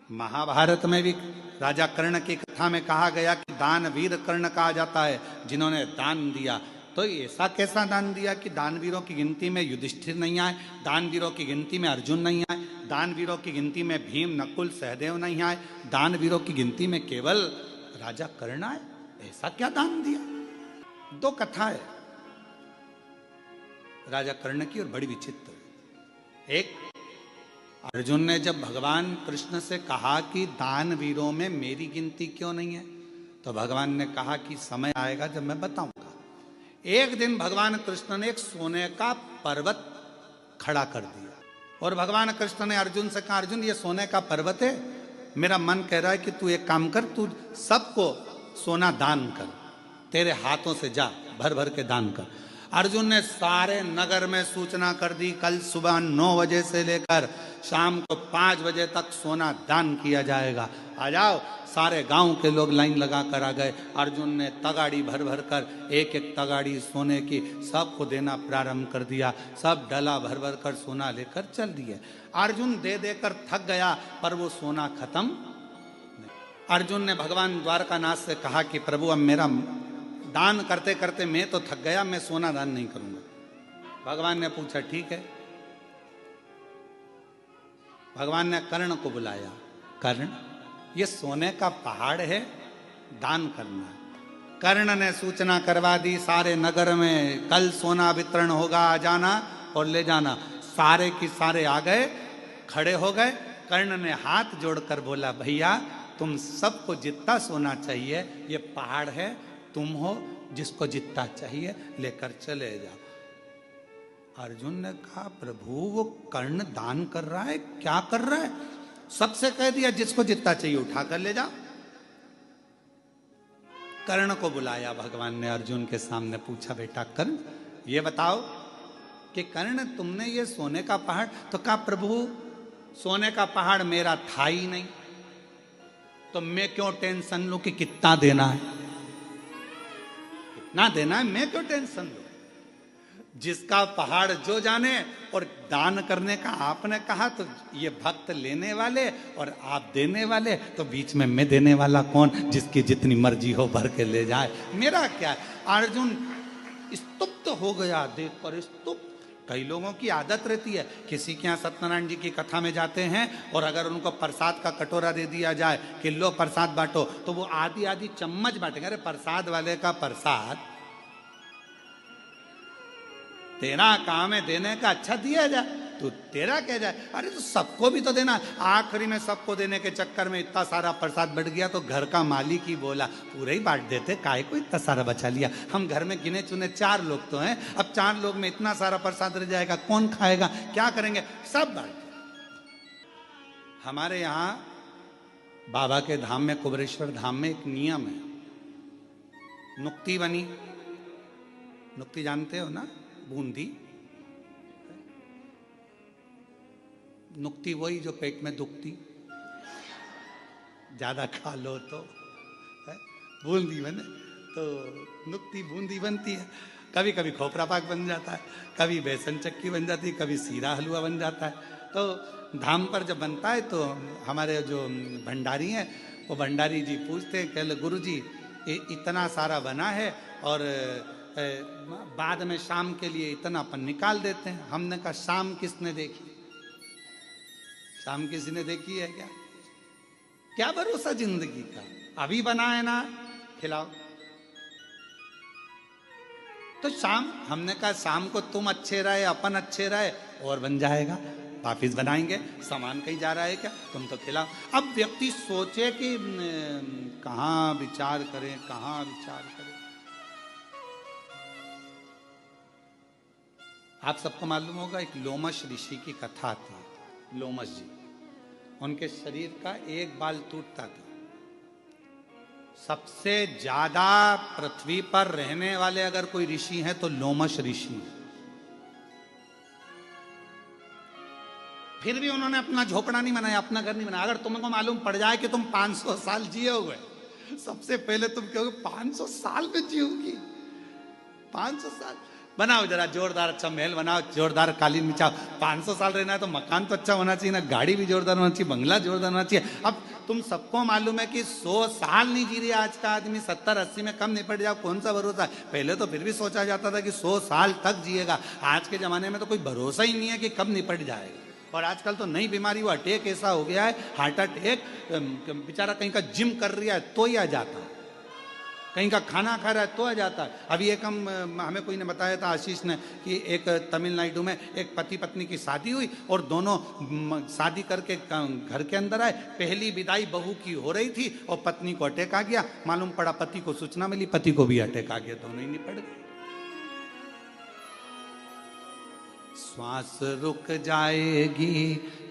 महाभारत में भी राजा कर्ण की कथा में कहा गया कि दानवीर कर्ण कहा जाता है, जिन्होंने दान दिया। तो ऐसा कैसा दान दिया कि दानवीरों की गिनती में युधिष्ठिर नहीं आए, दानवीरों की गिनती में अर्जुन नहीं आए, दानवीरों की गिनती में भीम नकुल सहदेव नहीं आए, दानवीरों की गिनती में केवल राजा कर्ण आए? ऐसा क्या दान दिया? दो कथा है राजा कर्ण की और बड़ी विचित्र। एक, अर्जुन ने जब भगवान कृष्ण से कहा कि दानवीरों में मेरी गिनती क्यों नहीं है, तो भगवान ने कहा कि समय आएगा जब मैं बताऊंगा। एक दिन भगवान कृष्ण ने एक सोने का पर्वत खड़ा कर दिया और भगवान कृष्ण ने अर्जुन से कहा, अर्जुन ये सोने का पर्वत है, मेरा मन कह रहा है कि तू एक काम कर, तू सबको सोना दान कर, तेरे हाथों से जा भर भर के दान कर। अर्जुन ने सारे नगर में सूचना कर दी, कल सुबह 9 बजे से लेकर शाम को 5 बजे तक सोना दान किया जाएगा, आ जाओ। सारे गांव के लोग लाइन लगा कर आ गए। अर्जुन ने तगाड़ी भर भर कर, एक एक तगाड़ी सोने की सबको देना प्रारंभ कर दिया। सब डला भर भर कर सोना लेकर चल दिए। अर्जुन दे देकर थक गया, पर वो सोना खत्म नहीं। अर्जुन ने भगवान द्वारकानाथ से कहा कि प्रभु अब मेरा दान करते करते मैं तो थक गया, मैं सोना दान नहीं करूंगा। भगवान ने पूछा ठीक है। भगवान ने कर्ण को बुलाया, कर्ण ये सोने का पहाड़ है, दान करना है। कर्ण ने सूचना करवा दी सारे नगर में, कल सोना वितरण होगा, आ जाना और ले जाना। सारे की सारे आ गए, खड़े हो गए। कर्ण ने हाथ जोड़कर बोला, भैया तुम सबको जितना सोना चाहिए, ये पहाड़ है, तुम हो, जिसको जितना चाहिए लेकर चले जाओ। अर्जुन ने कहा, प्रभु वो कर्ण दान कर रहा है, क्या कर रहा है? सबसे कह दिया जिसको जितना चाहिए उठा कर ले जाओ। कर्ण को बुलाया भगवान ने, अर्जुन के सामने पूछा, बेटा कर्ण ये बताओ कि कर्ण तुमने ये सोने का पहाड़, तो कहा प्रभु सोने का पहाड़ मेरा था ही नहीं, तो मैं क्यों टेंशन लूं कि कितना देना है, कितना देना है, मैं क्यों टेंशन लूं? जिसका पहाड़ जो जाने। और दान करने का आपने कहा, तो ये भक्त लेने वाले और आप देने वाले, तो बीच में मैं देने वाला कौन? जिसकी जितनी मर्जी हो भर के ले जाए, मेरा क्या है? अर्जुन स्तुप्त हो गया देखकर, स्तुप्त। कई लोगों की आदत रहती है, किसी के यहाँ सत्यनारायण जी की कथा में जाते हैं और अगर उनको प्रसाद का कटोरा दे दिया जाए कि लो प्रसाद बांटो, तो वो आधी आधी चम्मच बांटेंगे। अरे प्रसाद वाले का प्रसाद तेरा काम है देने का, अच्छा दिया जाए, तो तेरा क्या जाए? अरे तो सबको भी तो देना। आखिरी में सबको देने के चक्कर में इतना सारा प्रसाद बढ़ गया, तो घर का मालिक ही बोला पूरा ही बांट देते, काहे को इतना सारा बचा लिया? हम घर में गिने चुने 4 लोग तो हैं, अब 4 लोग में इतना सारा प्रसाद रह जाएगा, कौन खाएगा, क्या करेंगे? सब बांट। हमारे यहाँ बाबा के धाम में, कुबरेश्वर धाम में एक नियम है, नुक्ति बनी। नुक्ति जानते हो ना, बूंदी। नुक्ति वही जो पेट में दुखती, ज्यादा खा लो तो बूंदी बने, तो नुक्ति बूंदी बनती है। कभी कभी खोपरा पाक बन जाता है, कभी बेसन चक्की बन जाती है, कभी सीरा हलवा बन जाता है। तो धाम पर जब बनता है तो हमारे जो भंडारी हैं, वो भंडारी जी पूछते हैं, कह गुरु जी इतना सारा बना है और बाद में शाम के लिए इतना अपन निकाल देते हैं। हमने कहा शाम किसने देखी? शाम किसी ने देखी है क्या? क्या भरोसा जिंदगी का? अभी बना है ना, खिलाओ। तो शाम, हमने कहा शाम को तुम अच्छे रहे, अपन अच्छे रहे, और बन जाएगा, वापिस बनाएंगे। सामान कहीं जा रहा है क्या? तुम तो खिलाओ। अब व्यक्ति सोचे कि कहाँ विचार करें, कहाँ विचार करें। आप सबको मालूम होगा, एक लोमश ऋषि की कथा थी। लोमश जी, उनके शरीर का एक बाल टूटता था। सबसे ज्यादा पृथ्वी पर रहने वाले अगर कोई ऋषि हैं तो लोमश ऋषि हैं। फिर भी उन्होंने अपना झोपड़ा नहीं बनाया, अपना घर नहीं बनाया। अगर तुमको मालूम पड़ जाए कि तुम 500 साल जिए हुए, सबसे पहले तुम कहोगे 500 साल में जियोगी? 500 साल? बनाओ जरा जोरदार अच्छा महल बनाओ, जोरदार कालीन बिछाओ। 500 साल रहना है तो मकान तो अच्छा होना चाहिए ना, गाड़ी भी जोरदार होना चाहिए, बंगला जोरदार होना चाहिए। अब तुम सबको मालूम है कि 100 साल नहीं जी रहा आज का आदमी, 70-80 में कम निपट जाओ, कौन सा भरोसा है। पहले तो फिर भी सोचा जाता था कि 100 साल तक जिएगा, आज के जमाने में तो कोई भरोसा ही नहीं है कि कब निपट जाएगा। और आजकल तो नई बीमारी, वो अटैक ऐसा हो गया है, हार्ट अटैक, बेचारा कहीं का जिम कर रहा है तो ही आ जाता है, कहीं का खाना खा रहा है तो आ जाता है। अभी एक हमें कोई ने बताया था, आशीष ने, कि एक तमिलनाडु में एक पति पत्नी की शादी हुई और दोनों शादी करके घर के अंदर आए। पहली विदाई बहू की हो रही थी और पत्नी को अटैक आ गया। मालूम पड़ा पति को सूचना मिली, पति को भी अटैक आ गया, दोनों ही निपट गए। श्वास रुक जाएगी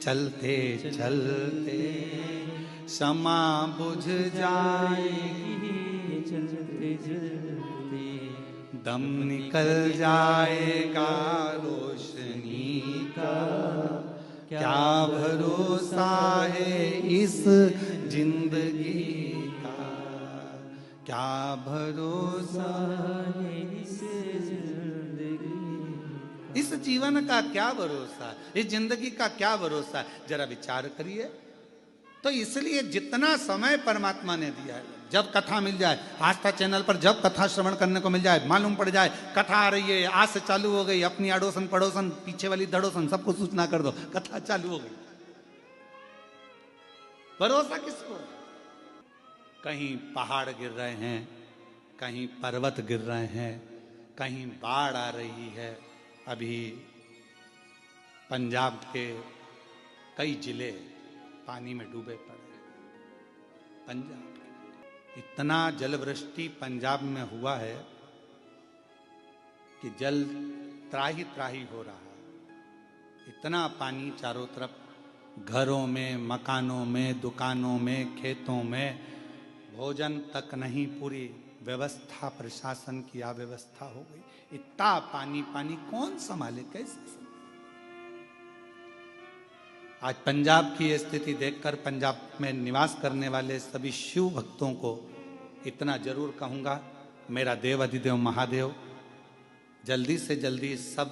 चलते चलते, क्षमा बुझ जाएगी चलते चलते, दम निकल जाएगा रोशनी का, क्या भरोसा है इस जिंदगी का, क्या भरोसा है इस जिंदगी, इस जीवन का क्या भरोसा, इस जिंदगी का क्या भरोसा है, जरा विचार करिए। तो इसलिए जितना समय परमात्मा ने दिया है, जब कथा मिल जाए, आस्था चैनल पर जब कथा श्रवण करने को मिल जाए, मालूम पड़ जाए कथा आ रही है, आज से चालू हो गई, अपनी अड़ोसन पड़ोसन पीछे वाली धड़ोसन सबको सूचना कर दो कथा चालू हो गई। भरोसा किसको? कहीं पहाड़ गिर रहे हैं, कहीं पर्वत गिर रहे हैं, कहीं बाढ़ आ रही है। अभी पंजाब के कई जिले पानी में डूबे पड़े। पंजाब इतना जलवृष्टि पंजाब में हुआ है कि जल त्राही त्राही हो रहा है। इतना पानी चारों तरफ, घरों में, मकानों में, दुकानों में, खेतों में, भोजन तक नहीं, पूरी व्यवस्था, प्रशासन की अव्यवस्था हो गई। इतना पानी पानी कौन संभाले, कैसे? आज पंजाब की स्थिति देखकर पंजाब में निवास करने वाले सभी शिव भक्तों को इतना जरूर कहूँगा, मेरा देव अधिदेव महादेव जल्दी से जल्दी सब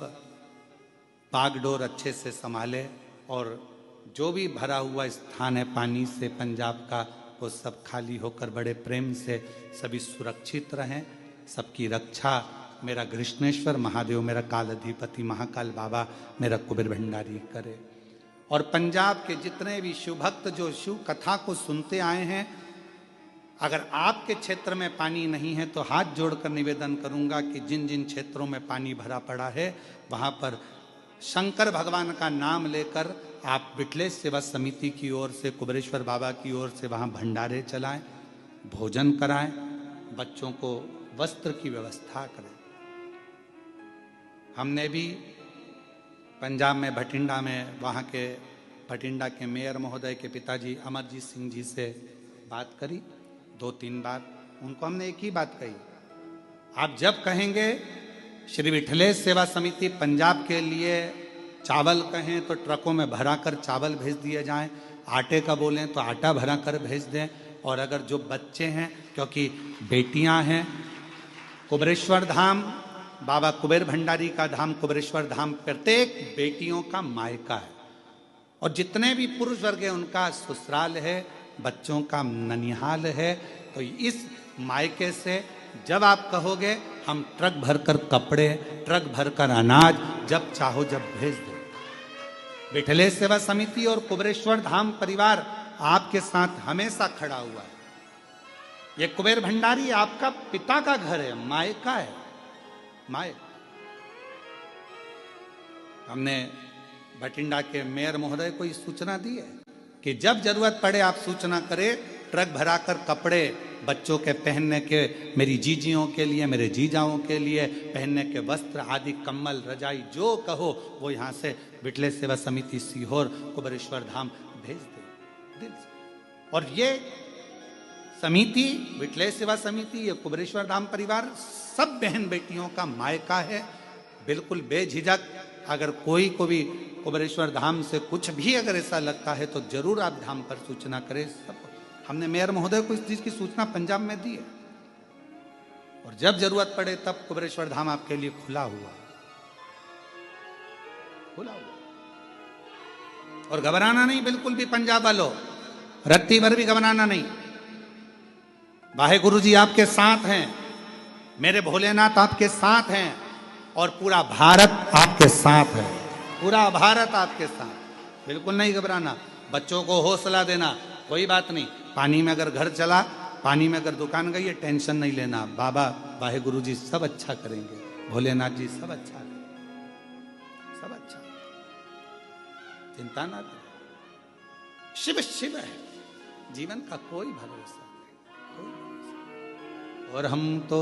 बागडोर अच्छे से संभाले, और जो भी भरा हुआ स्थान है पानी से पंजाब का, वो सब खाली होकर बड़े प्रेम से सभी सुरक्षित रहें। सबकी रक्षा मेरा कृष्णेश्वर महादेव, मेरा काल अधिपति महाकाल बाबा, मेरा कुबेर भंडारी करे। और पंजाब के जितने भी शिव भक्त जो शिव कथा को सुनते आए हैं, अगर आपके क्षेत्र में पानी नहीं है तो हाथ जोड़कर निवेदन करूंगा कि जिन जिन क्षेत्रों में पानी भरा पड़ा है वहां पर शंकर भगवान का नाम लेकर आप बिटलेश सेवा समिति की ओर से, कुबेरेश्वर बाबा की ओर से वहां भंडारे चलाएं, भोजन कराएं, बच्चों को वस्त्र की व्यवस्था करें। हमने भी पंजाब में भटिंडा में, वहाँ के भटिंडा के मेयर महोदय के पिताजी अमरजीत सिंह जी से बात करी 2-3 बार। उनको हमने एक ही बात कही, आप जब कहेंगे श्री विठलेश सेवा समिति पंजाब के लिए चावल कहें तो ट्रकों में भरा कर चावल भेज दिए जाएं, आटे का बोलें तो आटा भरा कर भेज दें। और अगर जो बच्चे हैं, क्योंकि बेटियां हैं, कुबेरेश्वर धाम, बाबा कुबेर भंडारी का धाम कुबेरेश्वर धाम प्रत्येक बेटियों का मायका है, और जितने भी पुरुष वर्ग है उनका ससुराल है, बच्चों का ननिहाल है। तो इस मायके से जब आप कहोगे हम ट्रक भरकर कपड़े, ट्रक भरकर अनाज जब चाहो जब भेज दो। विठलेश सेवा समिति और कुबेरेश्वर धाम परिवार आपके साथ हमेशा खड़ा हुआ है। ये कुबेर भंडारी आपका पिता का घर है, मायका है, माए। हमने भटिंडा के मेयर महोदय को इस सूचना दी है कि जब जरूरत पड़े आप सूचना करें, ट्रक भराकर कपड़े बच्चों के पहनने के, मेरी जीजियों के लिए, मेरे जीजाओं के लिए पहनने के वस्त्र आदि, कम्बल, रजाई, जो कहो वो यहाँ से विठलेश सेवा समिति सीहोर कुबेरेश्वर धाम भेज दे दिल से। और ये समिति, विठलेश सेवा समिति, ये कुबेरेश्वर धाम परिवार सब बहन बेटियों का मायका है। बिल्कुल बेझिझक अगर कोई को भी कुबेरेश्वर धाम से कुछ भी अगर ऐसा लगता है तो जरूर आप धाम पर सूचना करें। सब हमने मेयर महोदय को इस चीज की सूचना पंजाब में दी है, और जब जरूरत पड़े तब कुबेरेश्वर धाम आपके लिए खुला हुआ। खुला हुआ। और घबराना नहीं, बिल्कुल भी पंजाब वालों, रत्ती भर भी घबराना नहीं। वाहेगुरु जी आपके साथ हैं, मेरे भोलेनाथ आपके साथ हैं, और पूरा भारत आपके साथ है, पूरा भारत आपके साथ। बिल्कुल नहीं घबराना। बच्चों को हौसला देना, कोई बात नहीं। पानी में अगर घर चला, पानी में अगर दुकान गई है, टेंशन नहीं लेना। बाबा वाहेगुरु जी सब अच्छा करेंगे, भोलेनाथ जी सब अच्छा करेंगे, सब अच्छा, चिंता ना करें। शिव शिव है, जीवन का कोई भरोसा नहीं, कोई भरोसा। और हम तो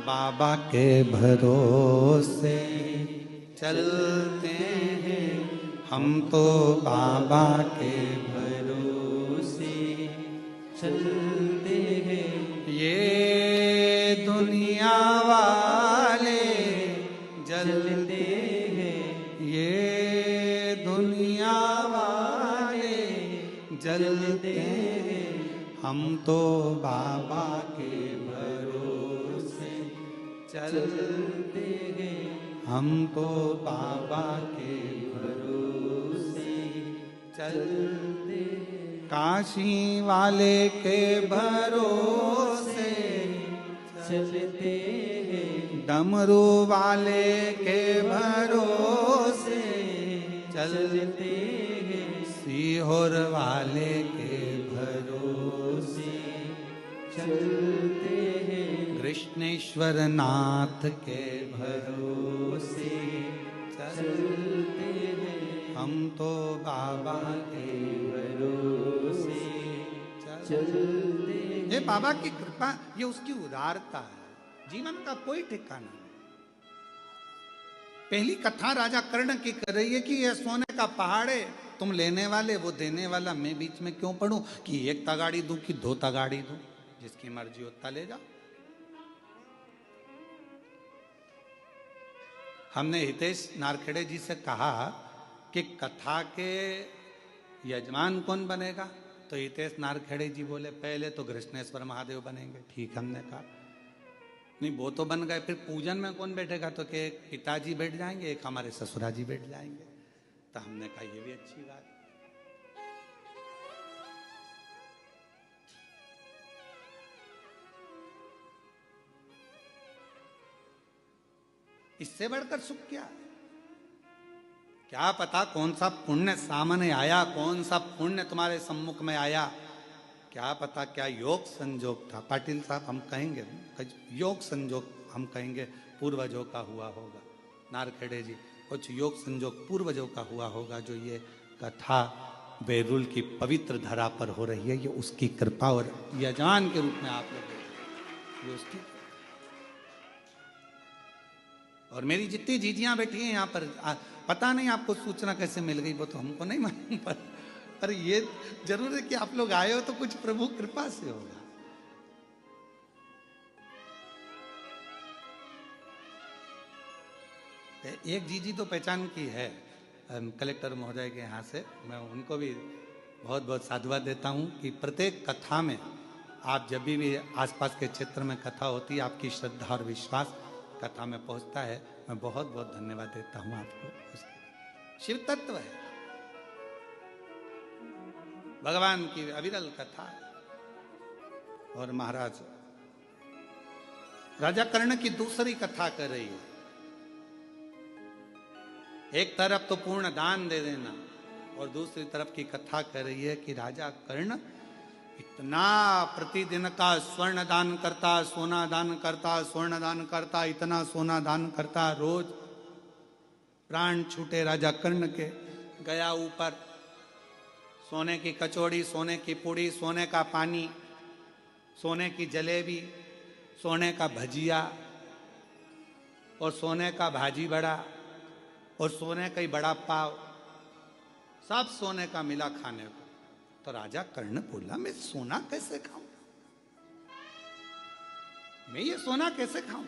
बाबा के भरोसे चलते हैं, हम तो बाबा के भरोसे चलते हैं। ये दुनिया वाले जलते हैं, ये दुनिया वाले जलते हैं, हम तो बाबा के भरोसे चलते हैं, हम तो बाबा के भरोसे चलते हैं। काशी वाले के भरोसे चलते हैं, डमरू वाले के भरोसे चलते हैं, सीहोर वाले के भरोसे चलते हैं, कृष्णेश्वर नाथ के भरोसे चलते हैं, हम तो बाबा के भरोसे चलते हैं। ये बाबा की कृपा, ये उसकी उदारता है, जीवन का कोई ठिकाना नहीं। पहली कथा राजा कर्ण की कर रही है कि यह सोने का पहाड़ है, तुम लेने वाले वो देने वाला, मैं बीच में क्यों पढ़ूं कि एक तगाड़ी दूं कि दो तगाड़ी दूं, जिसकी मर्जी होता ले जाओ। हमने हितेश नारखेड़े जी से कहा कि कथा के यजमान कौन बनेगा, तो हितेश नारखेड़े जी बोले पहले तो कृष्णेश्वर महादेव बनेंगे। ठीक, हमने कहा नहीं वो तो बन गए, फिर पूजन में कौन बैठेगा, तो कि एक पिताजी बैठ जाएंगे, एक हमारे ससुरा जी बैठ जाएंगे। तो हमने कहा ये भी अच्छी बात। इससे बढ़कर सुख क्या? क्या पता कौन सा पुण्य सामने आया, कौन सा पुण्य तुम्हारे सम्मुख में आया, क्या पता क्या योग संजोग था। पाटिल साहब हम कहेंगे योग संजोग, हम कहेंगे पूर्वजों का हुआ होगा। नारखेड़े जी कुछ योग संजोग पूर्वजों का हुआ होगा, जो ये कथा बैरुल की पवित्र धरा पर हो रही है, ये उसकी कृपा और यजमान के रूप में आप लोग, ये उसकी। और मेरी जितनी जीजियां बैठी हैं यहाँ पर, पता नहीं आपको सूचना कैसे मिल गई वो तो हमको नहीं मालूम, पर ये जरूर है कि आप लोग आए हो तो कुछ प्रभु कृपा से होगा। एक जीजी तो पहचान की है कलेक्टर महोदय के यहाँ से, मैं उनको भी बहुत बहुत साधुवाद देता हूँ कि प्रत्येक कथा में आप जब भी आसपास के क्षेत्र में कथा होती है, आपकी श्रद्धा और विश्वास कथा में पहुंचता है। मैं बहुत बहुत धन्यवाद देता हूं आपको। शिव तत्व है, भगवान की अविरल कथा। और महाराज राजा कर्ण की दूसरी कथा कर रही है। एक तरफ तो पूर्ण दान दे देना, और दूसरी तरफ की कथा कर रही है कि राजा कर्ण इतना प्रतिदिन का स्वर्ण दान करता, सोना दान करता, स्वर्ण दान करता, इतना सोना दान करता, रोज प्राण छूटे राजा कर्ण के। गया ऊपर, सोने की कचौड़ी, सोने की पूड़ी, सोने का पानी, सोने की जलेबी, सोने का भजिया, और सोने का भाजी बड़ा, और सोने का ही बड़ा पाव, सब सोने का मिला खाने को। तो राजा कर्ण बोला मैं सोना कैसे खाऊं, मैं ये सोना कैसे खाऊं,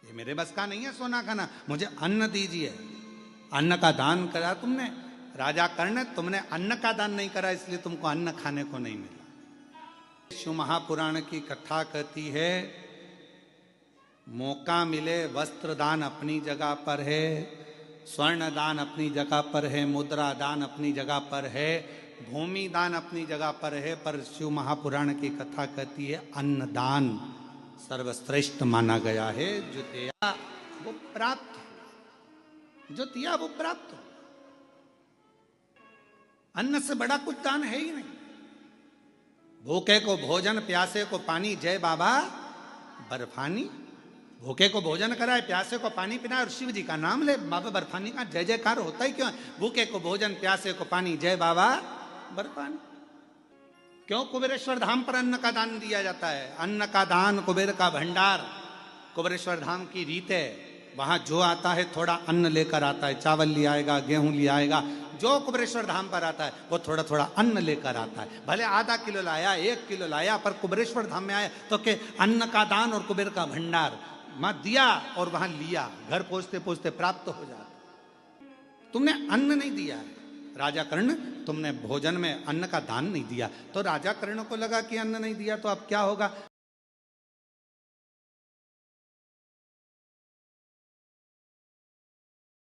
ये मेरे बस का नहीं है सोना खाना, मुझे अन्न दीजिए। अन्न का दान करा तुमने राजा कर्ण, तुमने अन्न का दान नहीं करा, इसलिए तुमको अन्न खाने को नहीं मिला। शिव महापुराण की कथा कहती है मौका मिले वस्त्र दान अपनी जगह पर है, स्वर्ण दान अपनी जगह पर है, मुद्रा दान अपनी जगह पर है, भूमि दान अपनी जगह पर है, पर शिव महापुराण की कथा कहती है अन्न दान सर्वश्रेष्ठ माना गया है। जो दिया वो प्राप्त, जो दिया वो प्राप्त। अन्न से बड़ा कुछ दान है ही नहीं। भूखे को भोजन, प्यासे को पानी, जय बाबा बर्फानी। भूखे को भोजन कराए, प्यासे को पानी पिलाए और शिव जी का नाम ले, बाबा बर्फानी का जय जयकार होता ही क्यों है? भूखे को भोजन, प्यासे को पानी, जय बाबा बर्फानी। क्यों कुबेरेश्वर धाम पर अन्न का दान दिया जाता है? अन्न का दान कुबेर का भंडार, कुबेरेश्वर धाम की रीत है। वहां जो आता है थोड़ा अन्न लेकर आता है, चावल ले आएगा, गेहूं ले आएगा। जो कुबेरेश्वर धाम पर आता है वो थोड़ा थोड़ा अन्न लेकर आता है। भले आधा किलो लाया, 1 किलो लाया, पर कुबेरेश्वर धाम में आया तो के अन्न का दान और कुबेर का भंडार मां दिया और वहां लिया, घर पहुंचते पहुंचते प्राप्त हो जाता। तुमने अन्न नहीं दिया है राजा कर्ण, तुमने भोजन में अन्न का दान नहीं दिया। तो राजा कर्ण को लगा कि अन्न नहीं दिया तो अब क्या होगा?